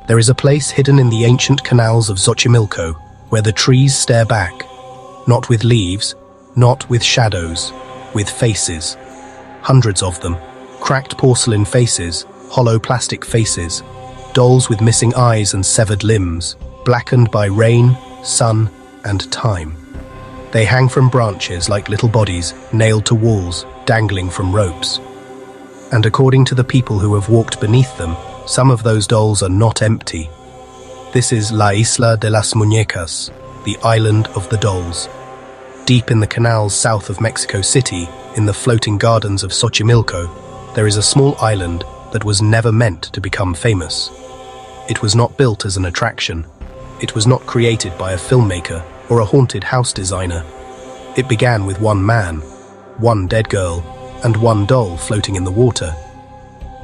There is a place hidden in the ancient canals of Xochimilco where the trees stare back, not with leaves, not with shadows, with faces. Hundreds of them, cracked porcelain faces, hollow plastic faces, dolls with missing eyes and severed limbs, blackened by rain, sun, and time. They hang from branches like little bodies, nailed to walls, dangling from ropes. And according to the people who have walked beneath them, some of those dolls are not empty. This is La Isla de las Muñecas, the island of the dolls. Deep in the canals south of Mexico City, in the floating gardens of Xochimilco, there is a small island that was never meant to become famous. It was not built as an attraction. It was not created by a filmmaker or a haunted house designer. It began with one man, one dead girl, and one doll floating in the water.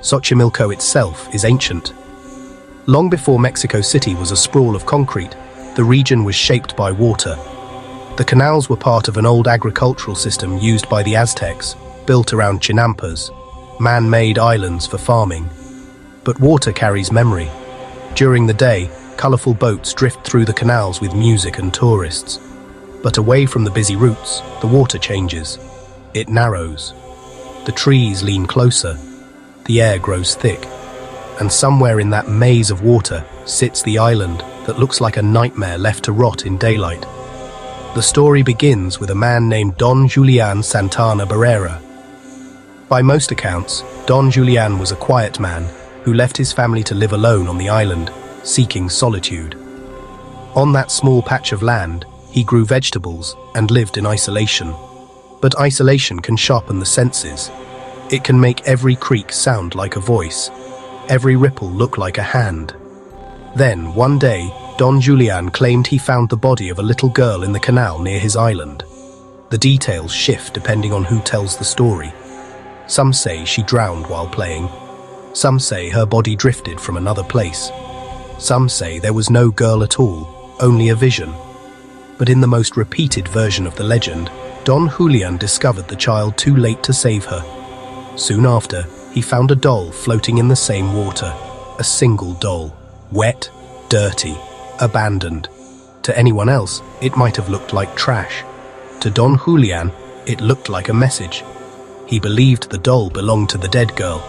Xochimilco itself is ancient. Long before Mexico City was a sprawl of concrete, the region was shaped by water. The canals were part of an old agricultural system used by the Aztecs, built around chinampas, man-made islands for farming. But water carries memory. During the day, colourful boats drift through the canals with music and tourists. But away from the busy routes, the water changes. It narrows. The trees lean closer. The air grows thick. And somewhere in that maze of water sits the island that looks like a nightmare left to rot in daylight. The story begins with a man named Don Julián Santana Barrera. By most accounts, Don Julián was a quiet man who left his family to live alone on the island, seeking solitude. On that small patch of land, he grew vegetables and lived in isolation. But isolation can sharpen the senses. It can make every creak sound like a voice, every ripple look like a hand. Then, one day, Don Julián claimed he found the body of a little girl in the canal near his island. The details shift depending on who tells the story. Some say she drowned while playing. Some say her body drifted from another place. Some say there was no girl at all, only a vision. But in the most repeated version of the legend, Don Julián discovered the child too late to save her. Soon after, he found a doll floating in the same water. A single doll. Wet, dirty, abandoned. To anyone else, it might have looked like trash. To Don Julián, it looked like a message. He believed the doll belonged to the dead girl.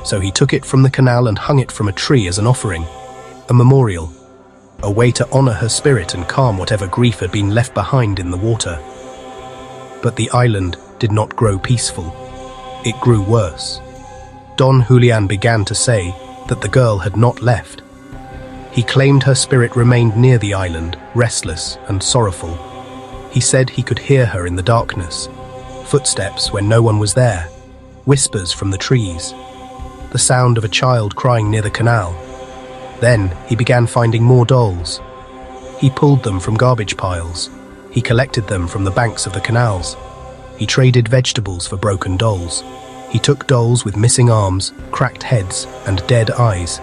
So he took it from the canal and hung it from a tree as an offering. A memorial. A way to honor her spirit and calm whatever grief had been left behind in the water. But the island did not grow peaceful. It grew worse. Don Julián began to say that the girl had not left. He claimed her spirit remained near the island, restless and sorrowful. He said he could hear her in the darkness, footsteps when no one was there, whispers from the trees, the sound of a child crying near the canal. Then he began finding more dolls. He pulled them from garbage piles. He collected them from the banks of the canals. He traded vegetables for broken dolls. He took dolls with missing arms, cracked heads, and dead eyes,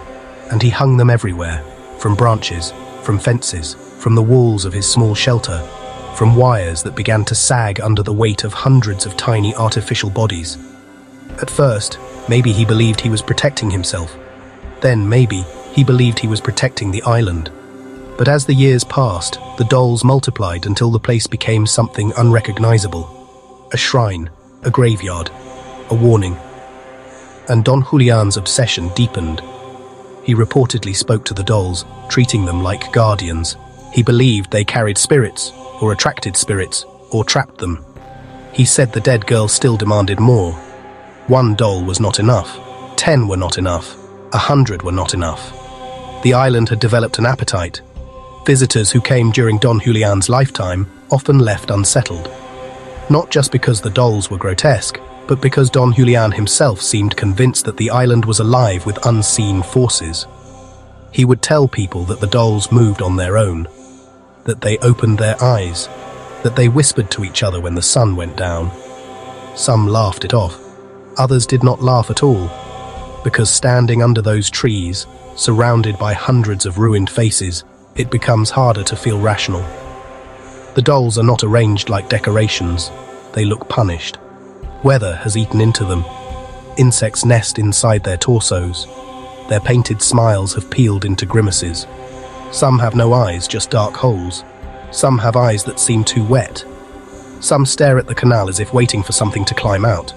and he hung them everywhere. From branches, from fences, from the walls of his small shelter, from wires that began to sag under the weight of hundreds of tiny artificial bodies. At first, maybe he believed he was protecting himself. Then maybe he believed he was protecting the island. But as the years passed, the dolls multiplied until the place became something unrecognizable. A shrine, a graveyard, a warning. And Don Julián's obsession deepened. He reportedly spoke to the dolls, treating them like guardians. He believed they carried spirits, or attracted spirits, or trapped them. He said the dead girl still demanded more. 1 doll was not enough. 10 were not enough. 100 were not enough. The island had developed an appetite. Visitors who came during Don Julián's lifetime often left unsettled. Not just because the dolls were grotesque, but because Don Julián himself seemed convinced that the island was alive with unseen forces. He would tell people that the dolls moved on their own, that they opened their eyes, that they whispered to each other when the sun went down. Some laughed it off. Others did not laugh at all, because standing under those trees, surrounded by hundreds of ruined faces, it becomes harder to feel rational. The dolls are not arranged like decorations. They look punished. Weather has eaten into them. Insects nest inside their torsos. Their painted smiles have peeled into grimaces. Some have no eyes, just dark holes. Some have eyes that seem too wet. Some stare at the canal as if waiting for something to climb out.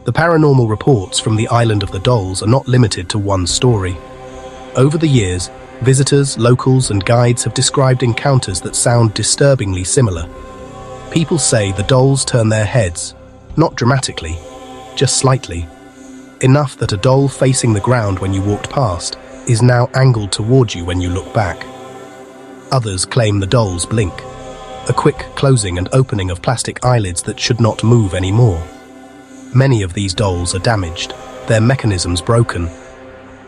The paranormal reports from the Island of the Dolls are not limited to one story. Over the years, visitors, locals, and guides have described encounters that sound disturbingly similar. People say the dolls turn their heads, not dramatically, just slightly. Enough that a doll facing the ground when you walked past is now angled towards you when you look back. Others claim the dolls blink, a quick closing and opening of plastic eyelids that should not move anymore. Many of these dolls are damaged, their mechanisms broken.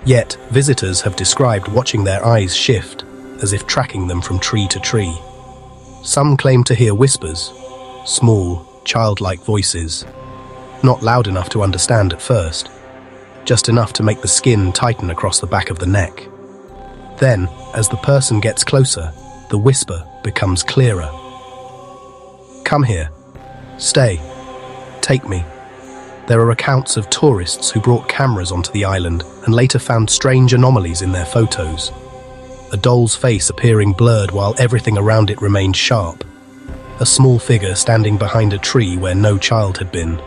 Yet, visitors have described watching their eyes shift, as if tracking them from tree to tree. Some claim to hear whispers, small, childlike voices, not loud enough to understand at first, just enough to make the skin tighten across the back of the neck. Then, as the person gets closer, the whisper becomes clearer. "Come here. Stay. Take me." There are accounts of tourists who brought cameras onto the island and later found strange anomalies in their photos. A doll's face appearing blurred while everything around it remained sharp. A small figure standing behind a tree where no child had been.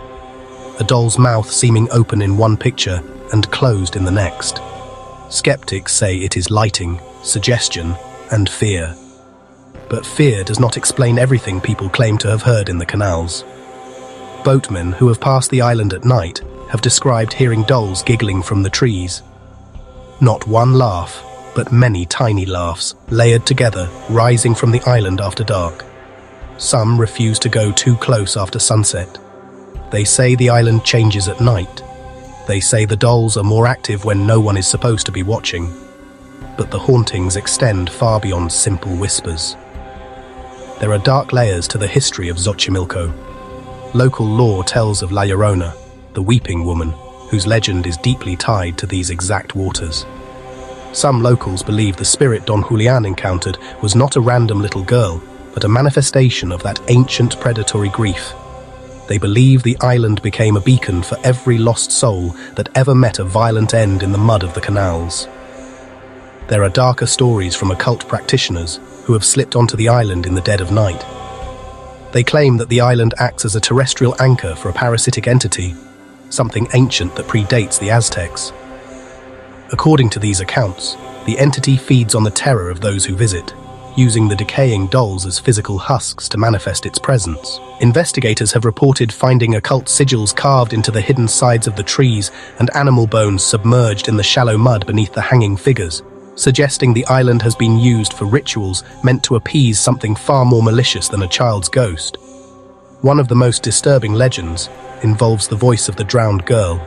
A doll's mouth seeming open in one picture and closed in the next. Skeptics say it is lighting, suggestion, and fear. But fear does not explain everything people claim to have heard in the canals. Boatmen who have passed the island at night have described hearing dolls giggling from the trees. Not one laugh, but many tiny laughs, layered together, rising from the island after dark. Some refuse to go too close after sunset. They say the island changes at night. They say the dolls are more active when no one is supposed to be watching. But the hauntings extend far beyond simple whispers. There are dark layers to the history of Xochimilco. Local lore tells of La Llorona, the weeping woman, whose legend is deeply tied to these exact waters. Some locals believe the spirit Don Julián encountered was not a random little girl, but a manifestation of that ancient predatory grief. They believe the island became a beacon for every lost soul that ever met a violent end in the mud of the canals. There are darker stories from occult practitioners who have slipped onto the island in the dead of night. They claim that the island acts as a terrestrial anchor for a parasitic entity, something ancient that predates the Aztecs. According to these accounts, the entity feeds on the terror of those who visit, using the decaying dolls as physical husks to manifest its presence. Investigators have reported finding occult sigils carved into the hidden sides of the trees and animal bones submerged in the shallow mud beneath the hanging figures, suggesting the island has been used for rituals meant to appease something far more malicious than a child's ghost. One of the most disturbing legends involves the voice of the drowned girl.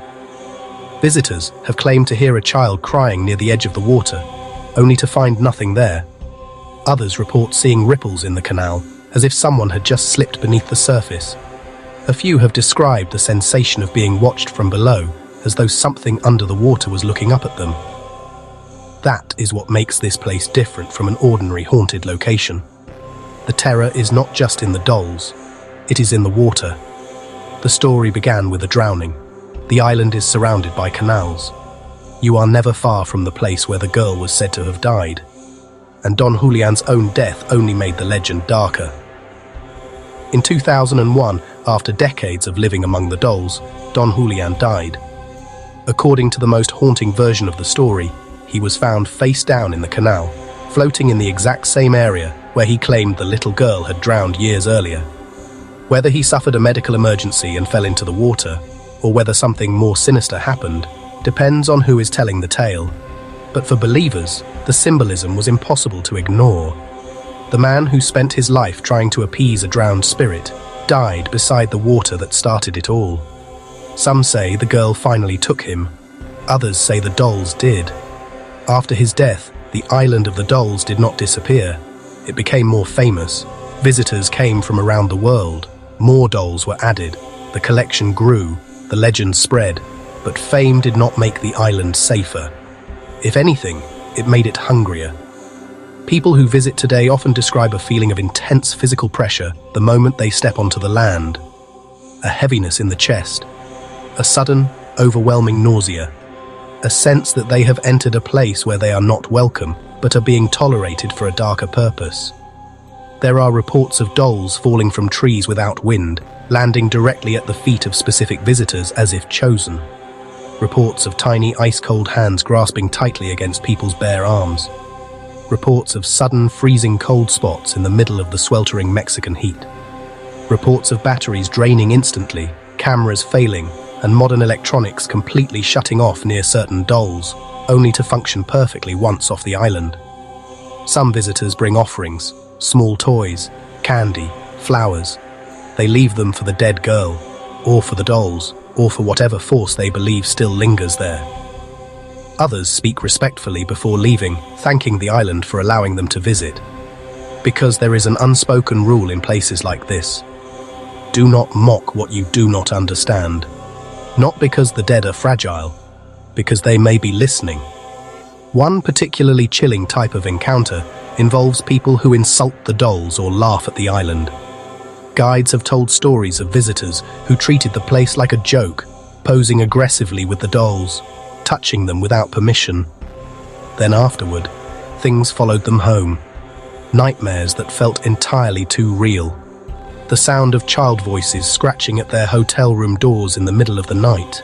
Visitors have claimed to hear a child crying near the edge of the water, only to find nothing there. Others report seeing ripples in the canal, as if someone had just slipped beneath the surface. A few have described the sensation of being watched from below, as though something under the water was looking up at them. That is what makes this place different from an ordinary haunted location. The terror is not just in the dolls, it is in the water. The story began with a drowning. The island is surrounded by canals. You are never far from the place where the girl was said to have died. And Don Julián's own death only made the legend darker. In 2001, after decades of living among the dolls, Don Julián died. According to the most haunting version of the story, he was found face down in the canal, floating in the exact same area where he claimed the little girl had drowned years earlier. Whether he suffered a medical emergency and fell into the water, or whether something more sinister happened, depends on who is telling the tale. But for believers, the symbolism was impossible to ignore. The man who spent his life trying to appease a drowned spirit died beside the water that started it all. Some say the girl finally took him. Others say the dolls did. After his death, the island of the dolls did not disappear. It became more famous. Visitors came from around the world. More dolls were added. The collection grew. The legend spread. But fame did not make the island safer. If anything, it made it hungrier. People who visit today often describe a feeling of intense physical pressure the moment they step onto the land. A heaviness in the chest. A sudden, overwhelming nausea. a sense that they have entered a place where they are not welcome, but are being tolerated for a darker purpose. There are reports of dolls falling from trees without wind, landing directly at the feet of specific visitors as if chosen. Reports of tiny ice-cold hands grasping tightly against people's bare arms. Reports of sudden freezing cold spots in the middle of the sweltering Mexican heat. Reports of batteries draining instantly, cameras failing, and modern electronics completely shutting off near certain dolls, only to function perfectly once off the island. Some visitors bring offerings, small toys, candy, flowers. They leave them for the dead girl, or for the dolls, or for whatever force they believe still lingers there. Others speak respectfully before leaving, thanking the island for allowing them to visit. Because there is an unspoken rule in places like this. Do not mock what you do not understand. Not because the dead are fragile, because they may be listening. One particularly chilling type of encounter involves people who insult the dolls or laugh at the island. Guides have told stories of visitors who treated the place like a joke, posing aggressively with the dolls, touching them without permission. Then afterward, things followed them home. Nightmares that felt entirely too real. The sound of child voices scratching at their hotel room doors in the middle of the night.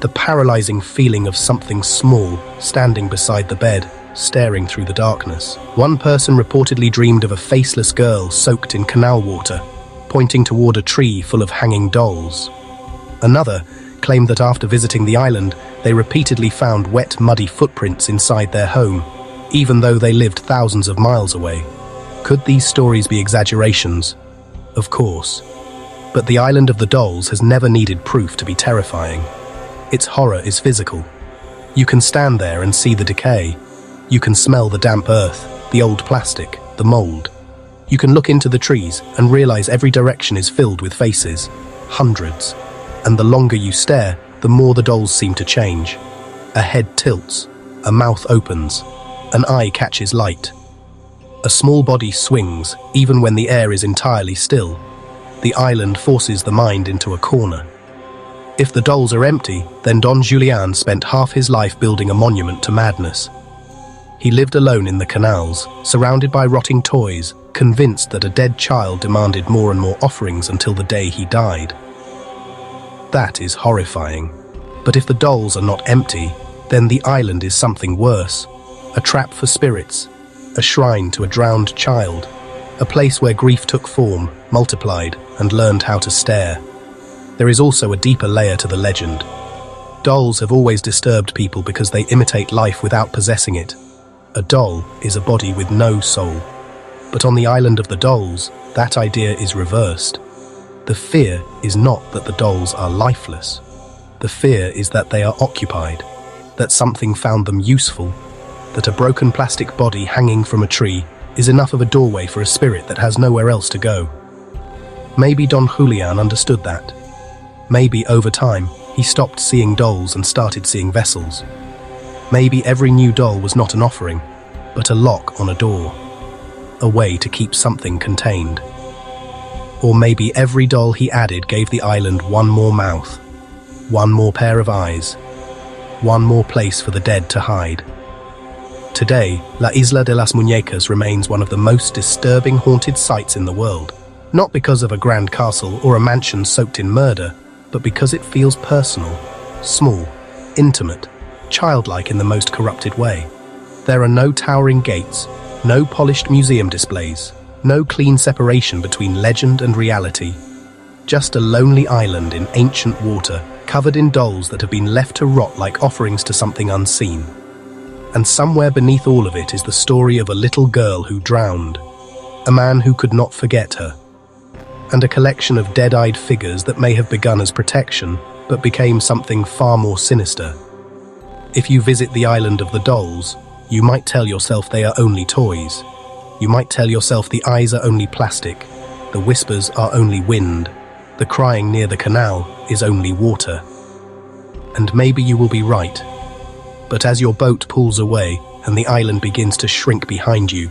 The paralyzing feeling of something small standing beside the bed, staring through the darkness. One person reportedly dreamed of a faceless girl soaked in canal water, pointing toward a tree full of hanging dolls. Another claimed that after visiting the island, they repeatedly found wet, muddy footprints inside their home, even though they lived thousands of miles away. Could these stories be exaggerations? Of course. But the island of the dolls has never needed proof to be terrifying. Its horror is physical. You can stand there and see the decay. You can smell the damp earth, the old plastic, the mold. You can look into the trees and realize every direction is filled with faces, hundreds. And the longer you stare, the more the dolls seem to change. A head tilts, a mouth opens, an eye catches light. A small body swings, even when the air is entirely still. The island forces the mind into a corner. If the dolls are empty, then Don Julián spent half his life building a monument to madness. He lived alone in the canals, surrounded by rotting toys, convinced that a dead child demanded more and more offerings until the day he died. That is horrifying. But if the dolls are not empty, then the island is something worse. A trap for spirits, a shrine to a drowned child, a place where grief took form, multiplied, and learned how to stare. There is also a deeper layer to the legend. Dolls have always disturbed people because they imitate life without possessing it. A doll is a body with no soul. But on the island of the dolls, that idea is reversed. The fear is not that the dolls are lifeless. The fear is that they are occupied, that something found them useful, that a broken plastic body hanging from a tree is enough of a doorway for a spirit that has nowhere else to go. Maybe Don Julián understood that. Maybe over time, he stopped seeing dolls and started seeing vessels. Maybe every new doll was not an offering, but a lock on a door, a way to keep something contained. Or maybe every doll he added gave the island one more mouth, one more pair of eyes, one more place for the dead to hide. Today, La Isla de las Muñecas remains one of the most disturbing haunted sites in the world, not because of a grand castle or a mansion soaked in murder, but because it feels personal, small, intimate, childlike in the most corrupted way. There are no towering gates, no polished museum displays, no clean separation between legend and reality. Just a lonely island in ancient water, covered in dolls that have been left to rot like offerings to something unseen. And somewhere beneath all of it is the story of a little girl who drowned, a man who could not forget her, and a collection of dead-eyed figures that may have begun as protection, but became something far more sinister. If you visit the island of the dolls, you might tell yourself they are only toys. You might tell yourself the eyes are only plastic, the whispers are only wind, the crying near the canal is only water. And maybe you will be right. But as your boat pulls away and the island begins to shrink behind you,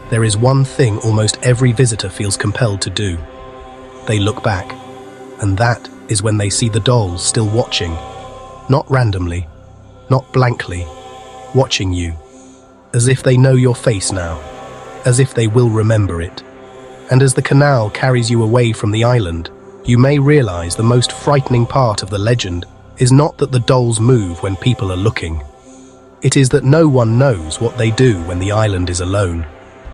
there is one thing almost every visitor feels compelled to do. They look back, and that is when they see the dolls still watching, not randomly, not blankly, watching you, as if they know your face now, as if they will remember it. And as the canal carries you away from the island, you may realize the most frightening part of the legend is not that the dolls move when people are looking. It is that no one knows what they do when the island is alone.